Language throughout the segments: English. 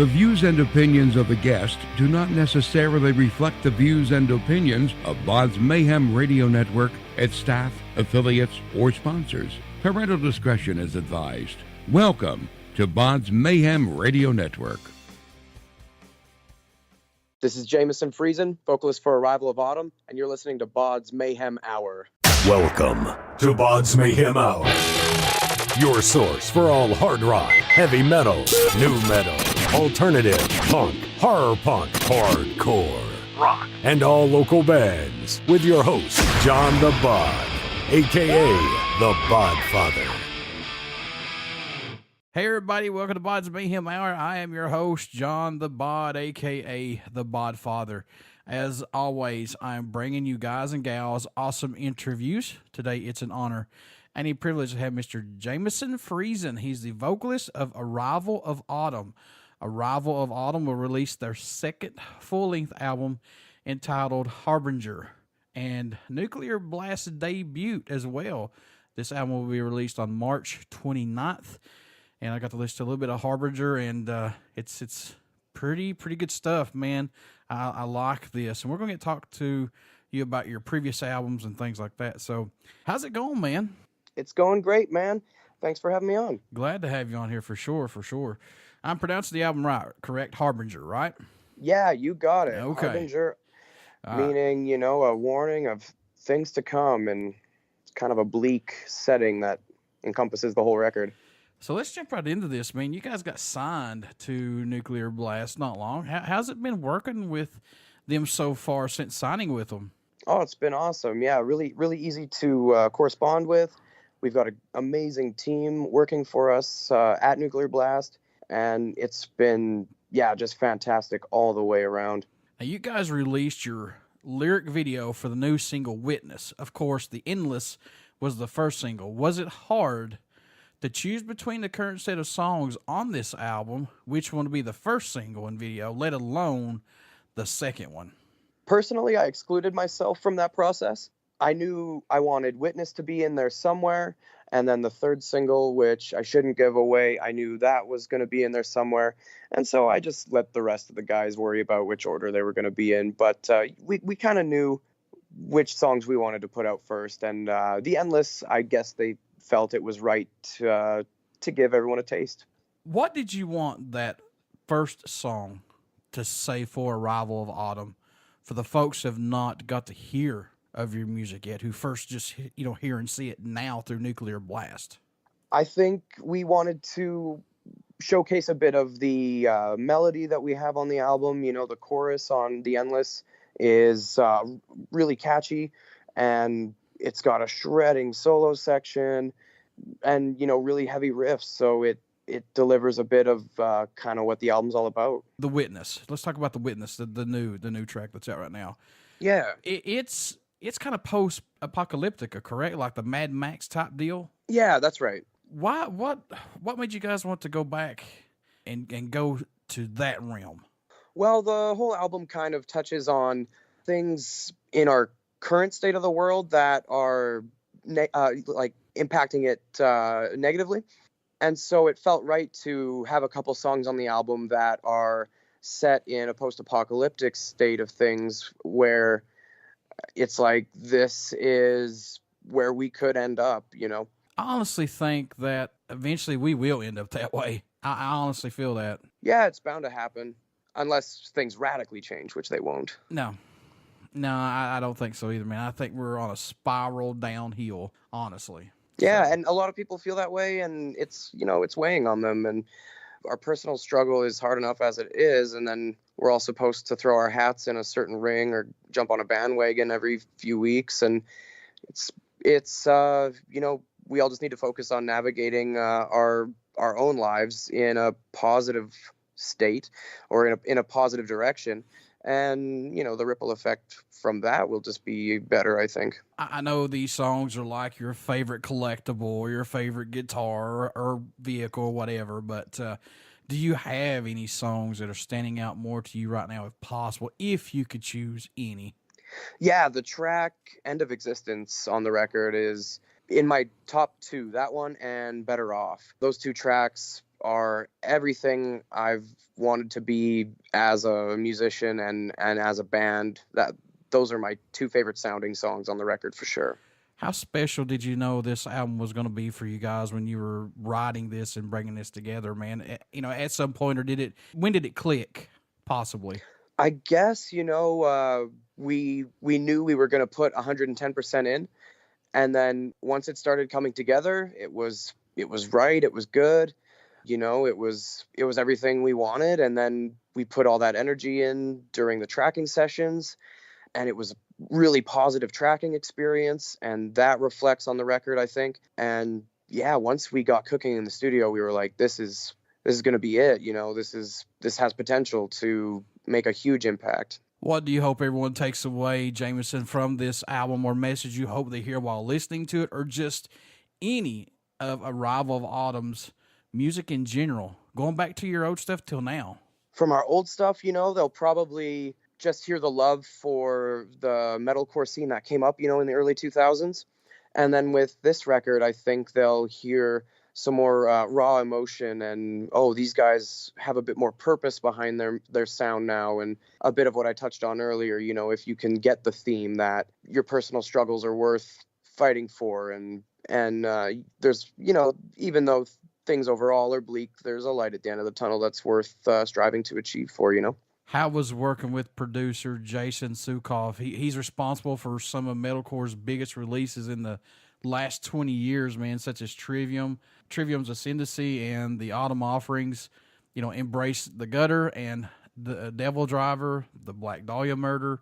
The views and opinions of the guest do not necessarily reflect the views and opinions of BODS Mayhem Radio Network, its staff, affiliates, or sponsors. Parental discretion is advised. Welcome to BODS Mayhem Radio Network. This is Jamison Friesen, vocalist for Arrival of Autumn, and you're listening to BODS Mayhem Hour. Welcome to BODS Mayhem Hour, your source for all hard rock, heavy metal, new metal, alternative, punk, horror punk, hardcore, rock, and all local bands, with your host, John the Bod, a.k.a. the Bodfather. Hey everybody, welcome to BODS Mayhem Hour. I am your host, John the Bod, a.k.a. the Bodfather. As always, I'm bringing you guys and gals awesome interviews. Today, it's an honor and a privilege to have Mr. Jamison Friesen. He's the vocalist of Arrival of Autumn. Arrival of Autumn will release their second full-length album entitled Harbinger, and Nuclear Blast's debut as well. This album will be released on March 29th. And I got to listen to a little bit of Harbinger, and it's pretty good stuff, man. I like this. And we're going to talk to you about your previous albums and things like that. So how's it going, man? It's going great, man. Thanks for having me on. Glad to have you on here for sure. I'm pronouncing the album right, correct? Harbinger, right? Yeah, you got it. Okay. Harbinger, meaning, a warning of things to come, and it's kind of a bleak setting that encompasses the whole record. So let's jump right into this, man. You guys got signed to Nuclear Blast not long. How's it been working with them so far since signing with them? Oh, it's been awesome. Yeah, really easy to correspond with. We've got an amazing team working for us at Nuclear Blast, and it's been, just fantastic all the way around. Now, you guys released your lyric video for the new single, Witness. Of course, The Endless was the first single. Was it hard to choose between the current set of songs on this album, which one to be the first single and video, let alone the second one? Personally, I excluded myself from that process. I knew I wanted Witness to be in there somewhere, and then the third single, which I shouldn't give away, I knew that was going to be in there somewhere, and so I just let the rest of the guys worry about which order they were going to be in, but we kind of knew which songs we wanted to put out first, and The Endless, I guess they felt it was right to give everyone a taste. What did you want that first song to say for Arrival of Autumn, for the folks who have not got to hear of your music yet, who first just hear and see it now through Nuclear Blast? I think we wanted to showcase a bit of the melody that we have on the album. The chorus on The Endless is really catchy, and it's got a shredding solo section and, really heavy riffs. So it delivers a bit of kind of what the album's all about. The Witness. Let's talk about The Witness, the new track that's out right now. Yeah. It's kind of post-apocalyptic, correct? Like the Mad Max type deal? Yeah, that's right. What made you guys want to go back and go to that realm? Well, the whole album kind of touches on things in our current state of the world that are impacting it negatively, and so it felt right to have a couple songs on the album that are set in a post-apocalyptic state of things where it's like, this is where we could end up. I honestly think that eventually we will end up that way. I honestly feel that. Yeah, it's bound to happen unless things radically change, which they won't. No, I don't think so either, man. I think we're on a spiral downhill, honestly. Yeah, and a lot of people feel that way, and it's weighing on them, and our personal struggle is hard enough as it is, and then we're all supposed to throw our hats in a certain ring or jump on a bandwagon every few weeks, and it's we all just need to focus on navigating our own lives in a positive state or in a positive direction. And, the ripple effect from that will just be better, I think. I know these songs are like your favorite collectible or your favorite guitar or vehicle or whatever, but do you have any songs that are standing out more to you right now, if possible, if you could choose any? Yeah, the track End of Existence on the record is in my top two, that one and Better Off. Those two tracks are everything I've wanted to be as a musician and as a band. Those are my two favorite sounding songs on the record for sure. How special did you know this album was going to be for you guys when you were writing this and bringing this together, man? You know, at some point, or when did it click, possibly? I guess, we knew we were going to put 110% in. And then once it started coming together, it was right. It was good. It was everything we wanted. And then we put all that energy in during the tracking sessions, and it was a really positive tracking experience. And that reflects on the record, I think. And yeah, once we got cooking in the studio, we were like, this is going to be it. This has potential to make a huge impact. What do you hope everyone takes away, Jamison, from this album, or message you hope they hear while listening to it, or just any of Arrival of Autumn's music in general, going back to your old stuff till now? From our old stuff, they'll probably just hear the love for the metalcore scene that came up, in the early 2000s. And then with this record, I think they'll hear some more raw emotion and, these guys have a bit more purpose behind their sound now. And a bit of what I touched on earlier, if you can get the theme that your personal struggles are worth fighting for. And there's, even though things overall are bleak, there's a light at the end of the tunnel that's worth striving to achieve for, How was working with producer Jason Sukoff? He's responsible for some of metalcore's biggest releases in the last 20 years, man, such as Trivium's Ascendancy and the Autumn Offerings, Embrace the Gutter and the Devil Driver, the Black Dahlia Murder,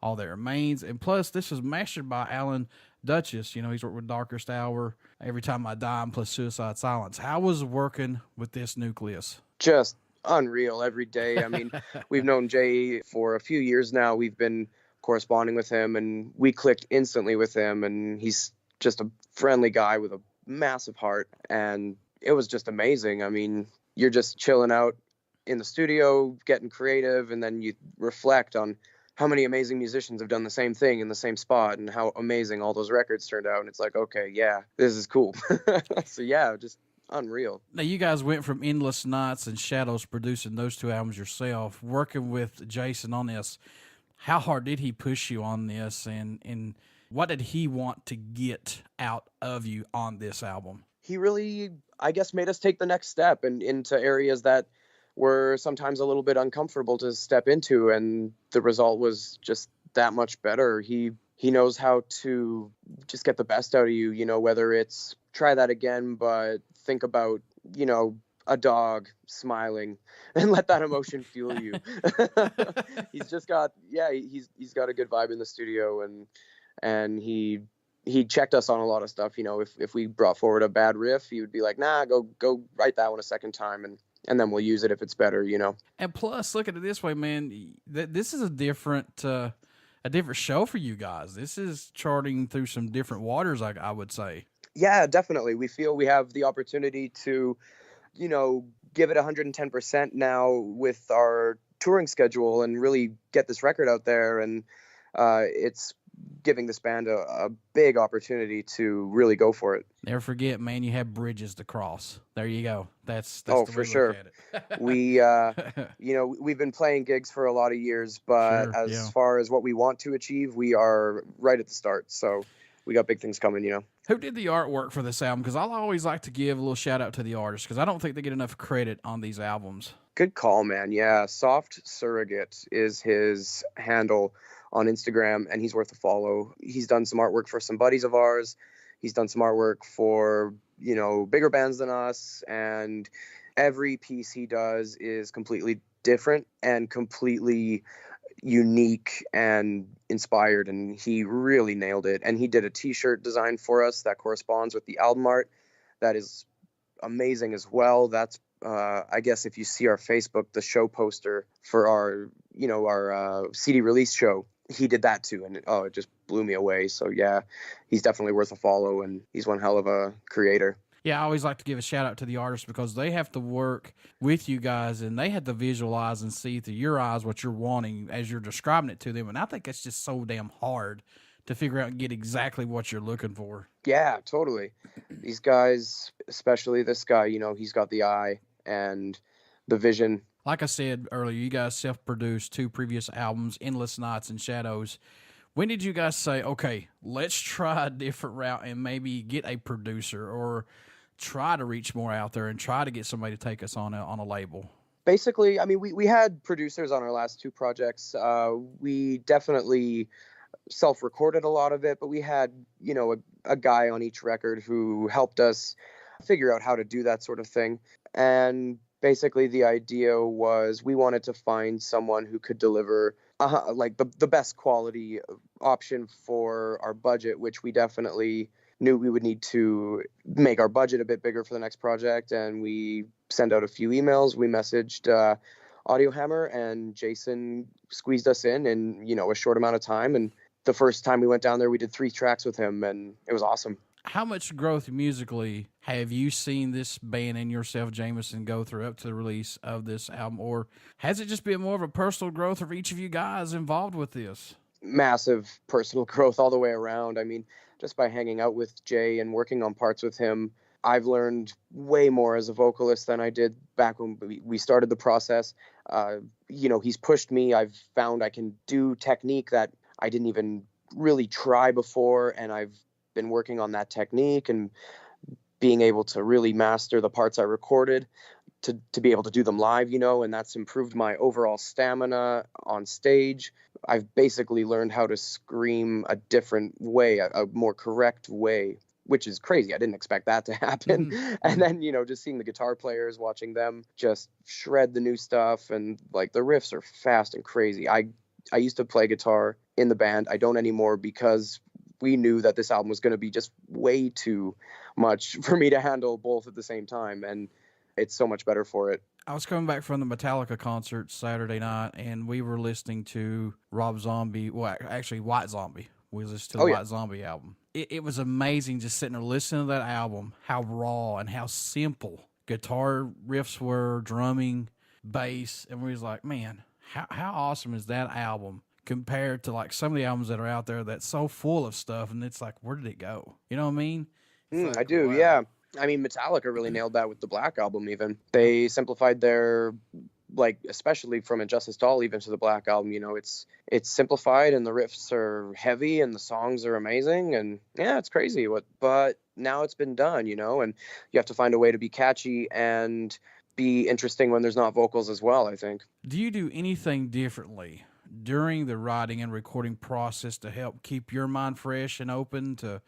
All That Remains. And plus, this was mastered by Alan Duchess. He's worked with Darkest Hour, Every Time I Die, and plus Suicide Silence. How was working with this nucleus? Just unreal every day. I mean, we've known Jay for a few years now. We've been corresponding with him, and we clicked instantly with him, and he's just a friendly guy with a massive heart, and it was just amazing. I mean, you're just chilling out in the studio, getting creative, and then you reflect on how many amazing musicians have done the same thing in the same spot and how amazing all those records turned out. And it's like, okay, yeah, this is cool. So yeah, just unreal. Now, you guys went from Endless Nights and Shadows, producing those two albums yourself, working with Jason on this. How hard did he push you on this, and what did he want to get out of you on this album? He really, I guess, made us take the next step and into areas that were sometimes a little bit uncomfortable to step into, and the result was just that much better. He knows how to just get the best out of you, whether it's try that again, but think about, a dog smiling and let that emotion fuel you. He's just got, he's got a good vibe in the studio, and he checked us on a lot of stuff. If we brought forward a bad riff, he would be like, nah, go write that one a second time, and then we'll use it if it's better, And plus, look at it this way, man, this is a different show for you guys. This is charting through some different waters, I would say. Yeah, definitely. We feel we have the opportunity to, give it 110% now with our touring schedule and really get this record out there. And it's giving this band a big opportunity to really go for it. Never forget, man, you have bridges to cross. There you go. That's the way for to sure. look at it. We, we've been playing gigs for a lot of years, but Sure, as far as what we want to achieve, we are right at the start. So we got big things coming, Who did the artwork for this album? Because I'll always like to give a little shout out to the artists, because I don't think they get enough credit on these albums. Good call, man. Yeah, Soft Surrogate is his handle on Instagram, and he's worth a follow. He's done some artwork for some buddies of ours. He's done some artwork for, bigger bands than us, and every piece he does is completely different and completely unique and inspired, and he really nailed it. And he did a t-shirt design for us that corresponds with the album art that is amazing as well. That's I guess if you see our Facebook, the show poster for our CD release show, he did that too, and it just blew me away. So yeah, he's definitely worth a follow, and he's one hell of a creator. Yeah, I always like to give a shout out to the artists, because they have to work with you guys, and they have to visualize and see through your eyes what you're wanting as you're describing it to them. And I think it's just so damn hard to figure out and get exactly what you're looking for. Yeah, totally. These guys, especially this guy, he's got the eye, and the vision. Like I said earlier, you guys self-produced 2 previous albums, Endless Nights and Shadows. When did you guys say, okay, let's try a different route and maybe get a producer or try to reach more out there and try to get somebody to take us on a label? Basically, I mean, we had producers on our last 2 projects. We definitely self-recorded a lot of it, but we had, you know, a guy on each record who helped us figure out how to do that sort of thing. And basically the idea was we wanted to find someone who could deliver like the best quality option for our budget, which we definitely knew we would need to make our budget a bit bigger for the next project. And we sent out a few emails. We messaged Audio Hammer, and Jason squeezed us in, you know, a short amount of time. And the first time we went down there, we did 3 tracks with him, and it was awesome. How much growth musically have you seen this band and yourself, Jamison, go through up to the release of this album? Or has it just been more of a personal growth of each of you guys involved with this? Massive personal growth all the way around. I mean, just by hanging out with Jay and working on parts with him, I've learned way more as a vocalist than I did back when we started the process. You know, he's pushed me. I've found I can do technique that I didn't even really try before, and I've been working on that technique and being able to really master the parts I recorded to be able to do them live, you know, and that's improved my overall stamina on stage. I've basically learned how to scream a different way, a more correct way, which is crazy. I didn't expect that to happen. And then, you know, just seeing the guitar players, watching them just shred the new stuff, and like the riffs are fast and crazy. I used to play guitar in the band. I don't anymore because we knew that this album was going to be just way too much for me to handle both at the same time, and it's so much better for it. I was coming back from the Metallica concert Saturday night, and we were listening to Rob Zombie, well, actually White Zombie. We listened to the White Zombie album. It was amazing just sitting there listening to that album, how raw and how simple guitar riffs were, drumming, bass, and we was like, man, how awesome is that album compared to like some of the albums that are out there that's so full of stuff, and it's like, where did it go? You know what I mean? Like, I do, wow. Yeah. I mean, Metallica really nailed that with the Black Album even. They simplified their, like, especially from Injustice to All even to the Black Album, you know, it's simplified, and the riffs are heavy and the songs are amazing, and yeah, it's crazy. But now it's been done, you know, and you have to find a way to be catchy and be interesting when there's not vocals as well, I think. Do you do anything differently during the writing and recording process to help keep your mind fresh and open, to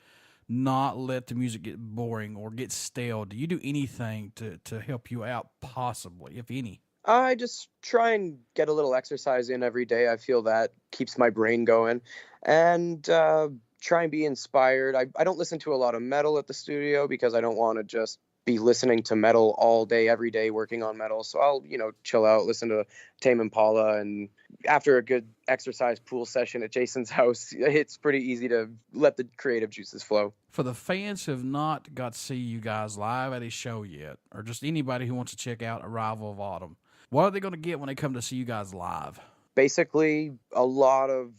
not let the music get boring or get stale? Do you do anything to help you out, possibly, if any? I just try and get a little exercise in every day. I feel that keeps my brain going, and try and be inspired. I don't listen to a lot of metal at the studio because I don't want to just be listening to metal all day, every day, working on metal. So I'll, you know, chill out, listen to Tame Impala, and after a good exercise pool session at Jason's house, it's pretty easy to let the creative juices flow. For the fans who have not got to see you guys live at a show yet, or just anybody who wants to check out Arrival of Autumn, what are they going to get when they come to see you guys live? Basically, a lot of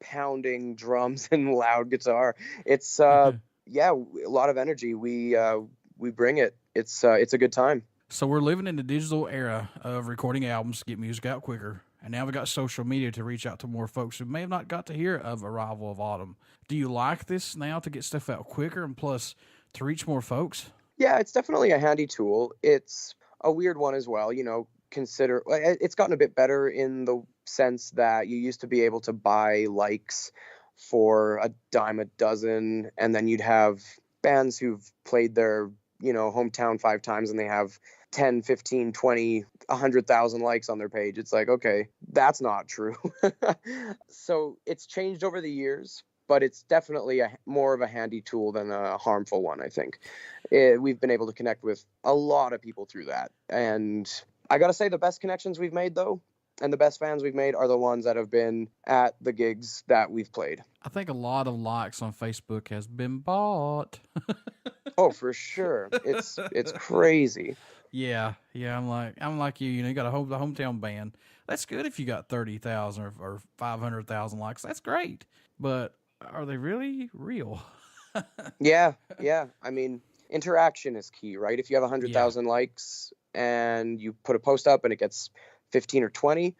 pounding drums and loud guitar. It's, yeah, a lot of energy. We bring it. It's a good time. So we're living in the digital era of recording albums to get music out quicker. And now we've got social media to reach out to more folks who may have not got to hear of Arrival of Autumn. Do you like this now to get stuff out quicker and plus to reach more folks? Yeah, it's definitely a handy tool. It's a weird one as well. You know, it's gotten a bit better in the sense that you used to be able to buy likes for a dime a dozen, and then you'd have bands who've played their, you know, hometown 5 times and they have 10, 15, 20, 100,000 likes on their page. It's like, okay, that's not true. So it's changed over the years, but it's definitely more of a handy tool than a harmful one, I think. We've been able to connect with a lot of people through that. And I got to say, the best connections we've made, though, and the best fans we've made are the ones that have been at the gigs that we've played. I think a lot of likes on Facebook has been bought. Oh, for sure. It's crazy. Yeah. I'm like you. You know, you got the hometown band. That's good if you got 30,000 or 500,000 likes. That's great. But are they really real? Yeah. I mean, interaction is key, right? If you have 100,000 likes, and you put a post up and it gets 15 or 20,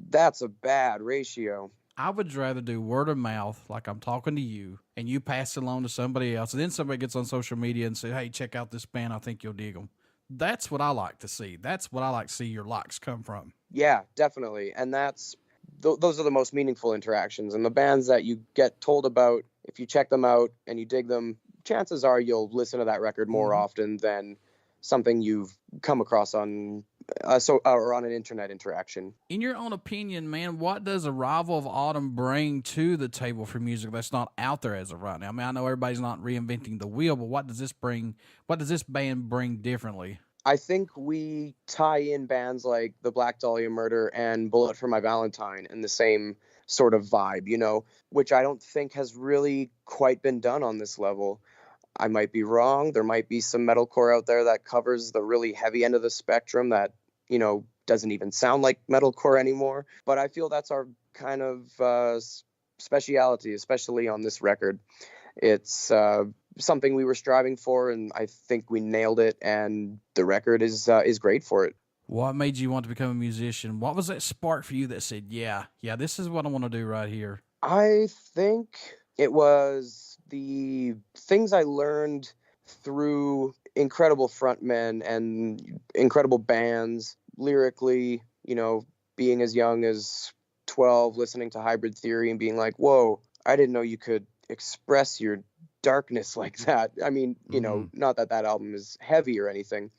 that's a bad ratio. I would rather do word of mouth, like I'm talking to you, and you pass it along to somebody else, and then somebody gets on social media and say, hey, check out this band, I think you'll dig them. That's what I like to see. That's what I like to see your likes come from. Yeah, definitely. And those are the most meaningful interactions. And the bands that you get told about, if you check them out and you dig them, chances are you'll listen to that record more often than something you've come across on or on an internet interaction. In your own opinion, man, what does Arrival of Autumn bring to the table for music that's not out there as of right now? I mean, I know everybody's not reinventing the wheel, but what does this bring? What does this band bring differently? I think we tie in bands like the Black Dahlia Murder and Bullet for My Valentine in the same sort of vibe, you know, which I don't think has really quite been done on this level. I might be wrong. There might be some metalcore out there that covers the really heavy end of the spectrum that, you know, doesn't even sound like metalcore anymore. But I feel that's our kind of speciality, especially on this record. It's something we were striving for, and I think we nailed it, and the record is great for it. What made you want to become a musician? What was that spark for you that said, yeah, this is what I want to do right here? I think it was the things I learned through incredible frontmen and incredible bands, lyrically, you know, being as young as 12, listening to Hybrid Theory and being like, whoa, I didn't know you could express your darkness like that. I mean, you know, not that album is heavy or anything,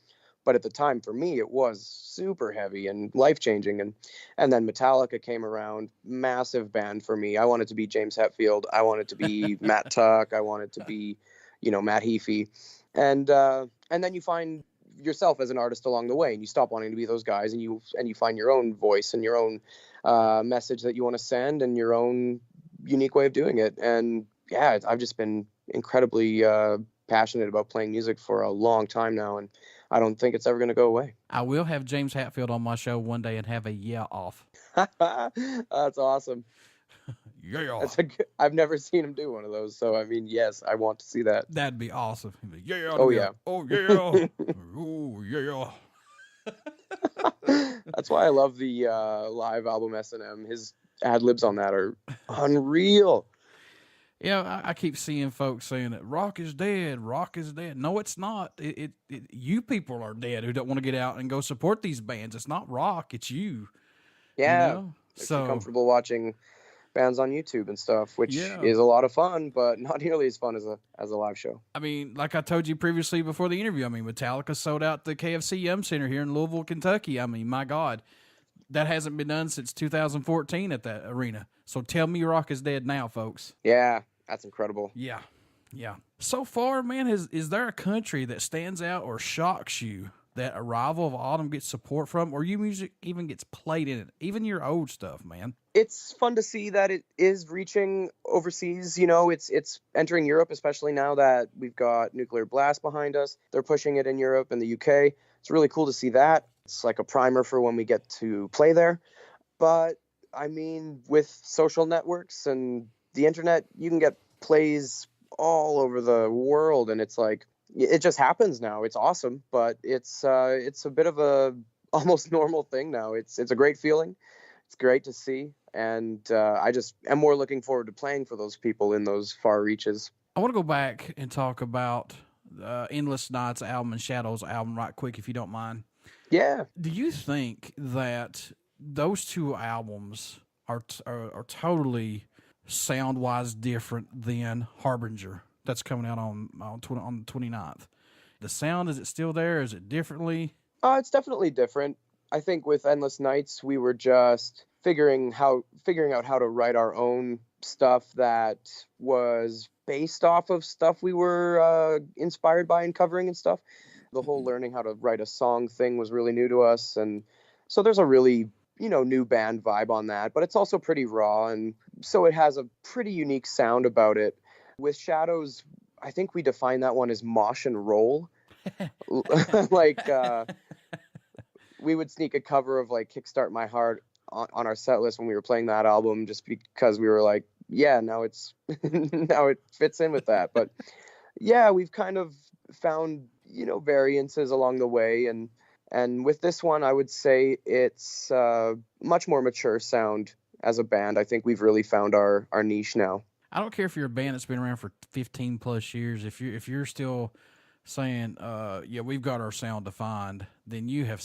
but at the time for me, it was super heavy and life-changing. And then Metallica came around, massive band for me. I wanted to be James Hetfield. I wanted to be Matt Tuck. I wanted to be, you know, Matt Heafy. And then you find yourself as an artist along the way, and you stop wanting to be those guys, and you find your own voice and your own message that you want to send and your own unique way of doing it. And yeah, I've just been incredibly passionate about playing music for a long time now, and I don't think it's ever going to go away. I will have James Hetfield on my show one day and have a yeah off. That's awesome. Yeah. I've never seen him do one of those, so I mean, yes, I want to see that. That'd be awesome. Yeah. Oh yeah. Oh yeah. Oh yeah. That's why I love the live album S&M. His ad libs on that are unreal. Yeah, I keep seeing folks saying that rock is dead. Rock is dead. No, it's not. You people are dead who don't want to get out and go support these bands. It's not rock. It's you. Yeah. You know? So comfortable watching bands on YouTube and stuff, which is a lot of fun, but not nearly as fun as a live show. I mean, like I told you previously before the interview, I mean, Metallica sold out the KFC Yum Center here in Louisville, Kentucky. I mean, my God, that hasn't been done since 2014 at that arena. So tell me rock is dead now, folks. Yeah, that's incredible. Yeah. So far, man, is there a country that stands out or shocks you that Arrival of Autumn gets support from, or your music even gets played in it, even your old stuff, man? It's fun to see that it is reaching overseas. You know, it's entering Europe, especially now that we've got Nuclear Blast behind us. They're pushing it in Europe and the UK. It's really cool to see that. It's like a primer for when we get to play there. But I mean, with social networks and the internet, you can get plays all over the world, and it's like, it just happens now. It's awesome, but it's a bit of a almost normal thing now. It's a great feeling. It's great to see, and I just am more looking forward to playing for those people in those far reaches. I want to go back and talk about Endless Nights album and Shadows album right quick, if you don't mind. Yeah. Do you think that those two albums are totally sound-wise different than Harbinger that's coming out on the 29th? The sound, is it still there? Is it differently? It's definitely different. I think with Endless Nights, we were just figuring out how to write our own stuff that was based off of stuff we were inspired by and covering and stuff. The whole learning how to write a song thing was really new to us, and so there's a really, you know, new band vibe on that, but it's also pretty raw, and so it has a pretty unique sound about it. With Shadows, I think we define that one as mosh and roll. Like we would sneak a cover of like Kickstart My Heart on our set list when we were playing that album, just because we were like, yeah, now it's now it fits in with that. But yeah, we've kind of found, you know, variances along the way, and And with this one, I would say it's a much more mature sound as a band. I think we've really found our niche now. I don't care if you're a band that's been around for 15 plus years. If you're still saying, yeah, we've got our sound defined, then you have,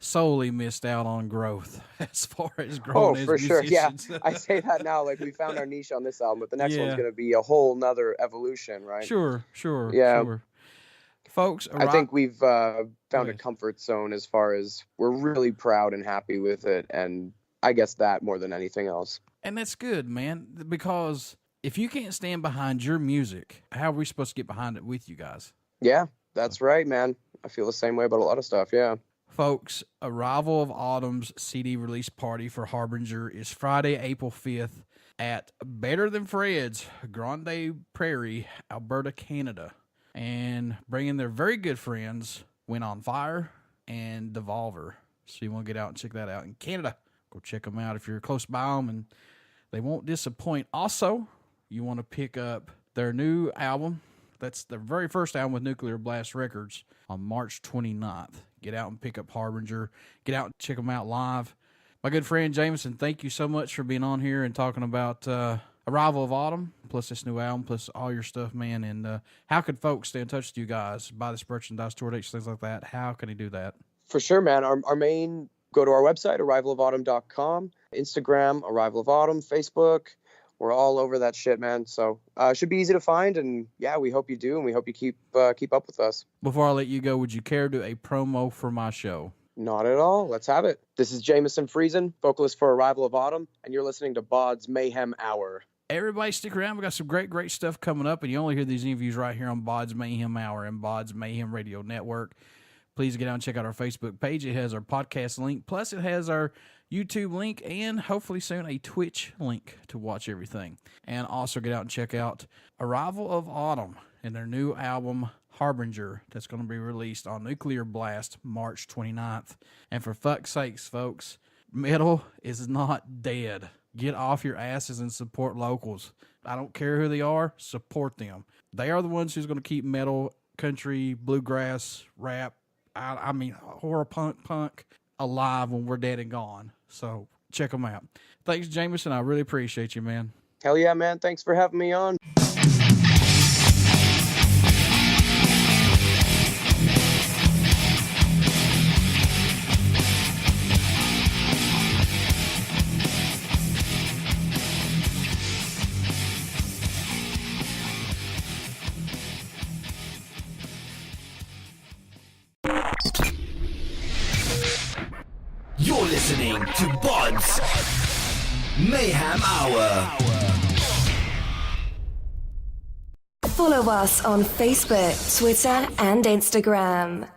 solely missed out on growth as far as growing as musicians. Yeah. I say that now, like we found our niche on this album, but the next one's going to be a whole nother evolution, right? Sure. Yeah. Sure. Folks, I think we've found a comfort zone as far as we're really proud and happy with it. And I guess that more than anything else. And that's good, man, because if you can't stand behind your music, how are we supposed to get behind it with you guys? Yeah, that's right, man. I feel the same way about a lot of stuff, yeah. Folks, Arrival of Autumn's CD release party for Harbinger is Friday, April 5th at Better Than Fred's, Grande Prairie, Alberta, Canada. And bringing their very good friends, Went on Fire and Devolver. So you want to get out and check that out in Canada. Go check them out if you're close by them, and they won't disappoint. Also, you want to pick up their new album. That's their very first album with Nuclear Blast Records on March 29th. Get out and pick up Harbinger. Get out and check them out live. My good friend Jamison, thank you so much for being on here and talking about Arrival of Autumn, plus this new album, plus all your stuff, man. And how could folks stay in touch with you guys, buy this merchandise, tour dates, things like that? How can they do that? For sure, man. Our main, go to our website, arrivalofautumn.com, Instagram, Arrival of Autumn, Facebook. We're all over that shit, man. So it should be easy to find. And yeah, we hope you do. And we hope you keep up with us. Before I let you go, would you care to do a promo for my show? Not at all. Let's have it. This is Jamison Friesen, vocalist for Arrival of Autumn. And you're listening to BODS Mayhem Hour. Everybody stick around. We got some great stuff coming up. And you only hear these interviews right here on BODS Mayhem Hour and BODS Mayhem Radio Network. Please get out and check out our Facebook page. It has our podcast link. Plus, it has our YouTube link and hopefully soon a Twitch link to watch everything. And also get out and check out Arrival of Autumn and their new album, Harbinger, that's going to be released on Nuclear Blast March 29th. And for fuck's sakes, folks, metal is not dead. Get off your asses and support locals. I don't care who they are, support them. They are the ones who's going to keep metal, country, bluegrass, rap, I mean, horror punk alive when we're dead and gone. So check them out. Thanks, Jamison. I really appreciate you, man. Hell yeah, man. Thanks for having me on. You're listening to BODS Mayhem Hour. Follow us on Facebook, Twitter, and Instagram.